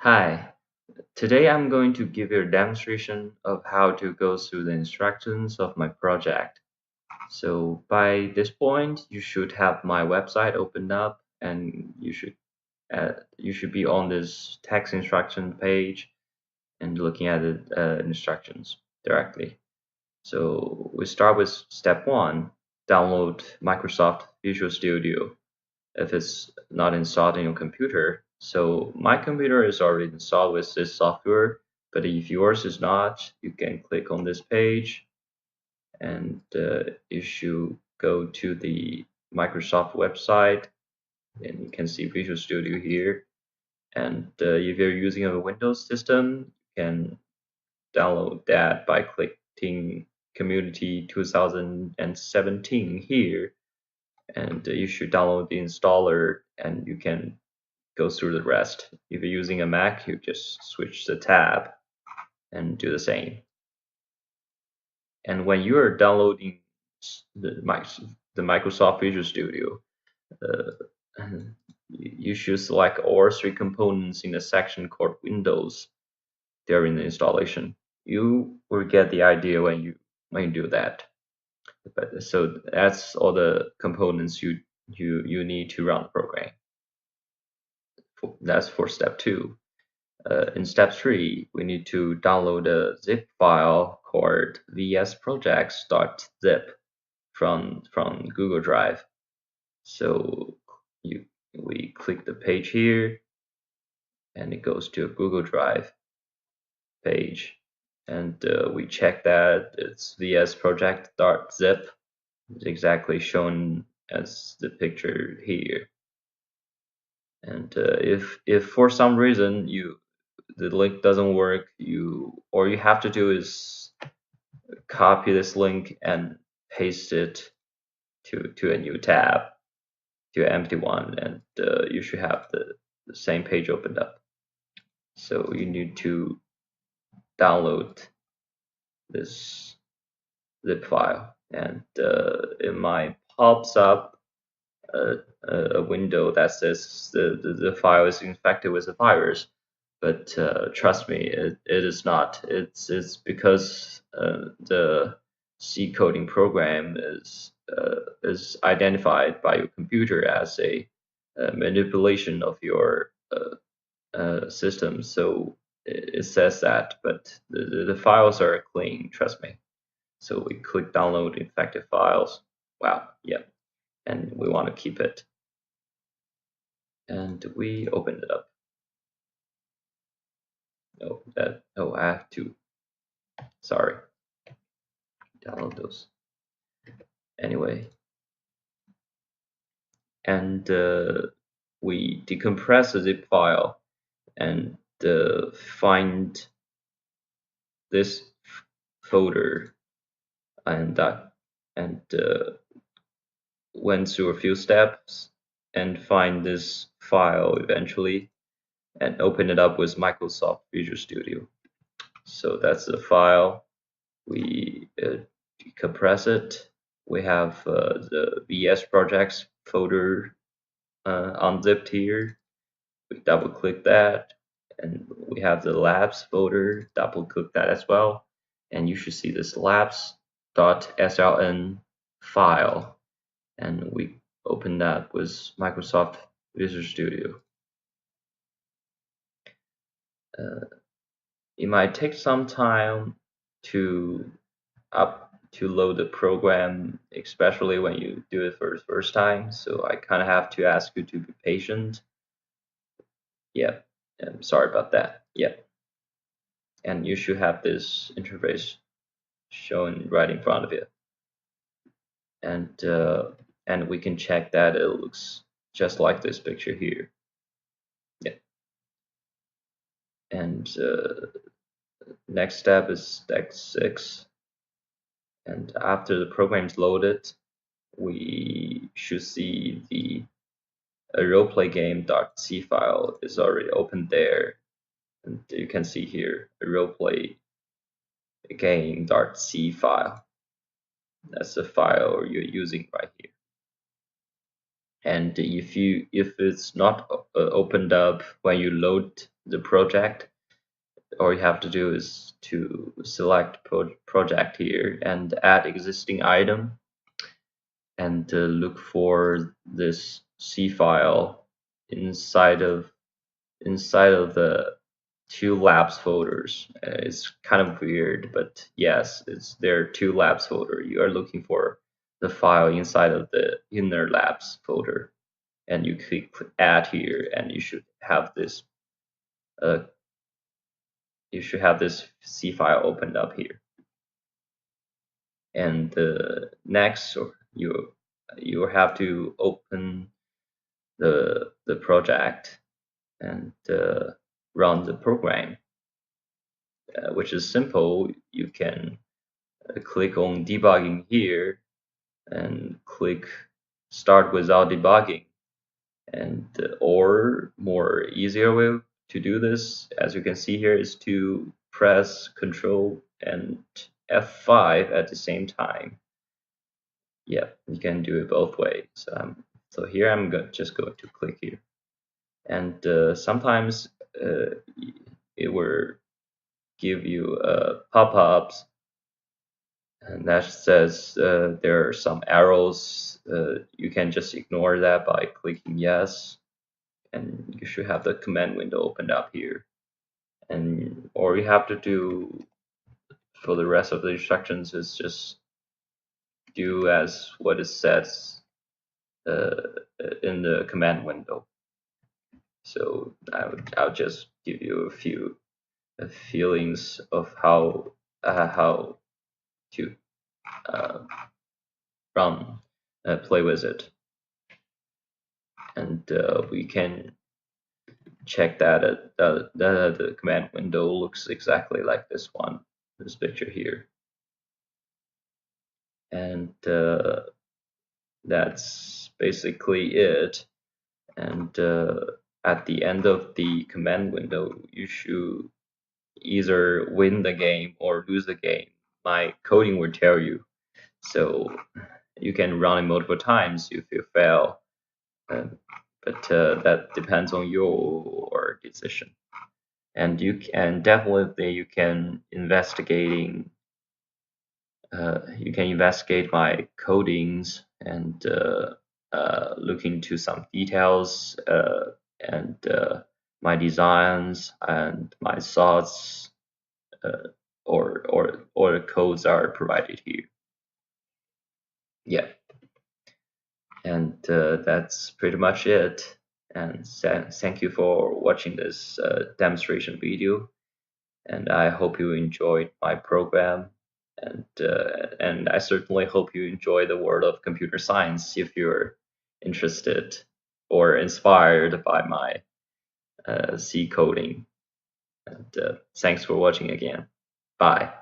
Hi, today I'm going to give you a demonstration of how to go through the instructions of my project. So by this point, you should have my website opened up and you should be on this text instruction page and looking at the instructions directly. So we start with step one, download Microsoft Visual Studio if it's not installed in your computer. So my computer is already installed with this software, but if yours is not, you can click on this page and you should go to the Microsoft website and you can see Visual Studio here. And if you're using a Windows system, you can download that by clicking Community 2017 here. And you should download the installer and you can go through the rest. If you're using a Mac, you just switch the tab and do the same. And when you are downloading the, the Microsoft Visual Studio, uh, you should select all three components in the section called Windows during the installation. You will get the idea when you do that. But so that's all the components you need to run the program. That's for step two. In step three, we need to download a zip file called vsprojects.zip from Google Drive. So we click the page here, and it goes to a Google Drive page, and we check that it's vsproject.zip. It's exactly shown as the picture here. And if for some reason the link doesn't work, all you have to do is copy this link and paste it to a new tab, to an empty one, and you should have the same page opened up. So you need to download this zip file, and it might pops up a, a window that says the file is infected with a virus. But trust me, it is not. It's because the C coding program is identified by your computer as a manipulation of your system. So it says that, but the files are clean. Trust me. So we click download infected files. Wow, yeah, and we want to keep it, and we open it up. I have to. Sorry, download those anyway. And we decompress the zip file and find this folder, and went through a few steps and find this file eventually and open it up with Microsoft Visual Studio. So that's the file. We decompress it. We have the VS projects folder unzipped here. We double click that, and we have the labs folder, double click that as well, and you should see this labs.sln file, and we open that with Microsoft Visual Studio. Uh, it might take some time to load the program, especially when you do it for the first time. So I kind of have to ask you to be patient. Yeah, I'm sorry about that. Yeah, and you should have this interface shown right in front of you, and we can check that it looks just like this picture here. Yeah, and next step is step 6, and after the program is loaded, we should see the roleplayGame.c file is already open there, and you can see here a roleplayGame.c file. That's the file you're using right here. And if it's not opened up when you load the project, all you have to do is to select project here and add existing item, and look for this C file inside of the two labs folders. It's kind of weird, but yes, there are two labs folder. You are looking for the file inside of the inner labs folder, and you click add here, and uh, you should have this C file opened up here. And next, you have to open the project and run the program, which is simple. You can click on debugging here and click start without debugging, and or more easier way to do this, as you can see here, is to press Control and F5 at the same time. Yeah, you can do it both ways. So here I'm just going to click here, and sometimes it will give you pop-ups, and that says there are some arrows. You can just ignore that by clicking yes, and you should have the command window opened up here. And all you have to do for the rest of the instructions is just do as what it says in the command window. So I'll just give you a few feelings of how to run play with it, and we can check that the command window looks exactly like this picture here, and that's basically it. And at the end of the command window, you should either win the game or lose the game. My coding will tell you. So you can run it multiple times if you fail, but that depends on your decision. And definitely you can investigate my codings and look into some details and my designs and my thoughts, or the codes are provided here. Yeah, and that's pretty much it. And thank you for watching this demonstration video, and I hope you enjoyed my program. And I certainly hope you enjoy the world of computer science if you're interested or inspired by my C coding. And thanks for watching again. Bye.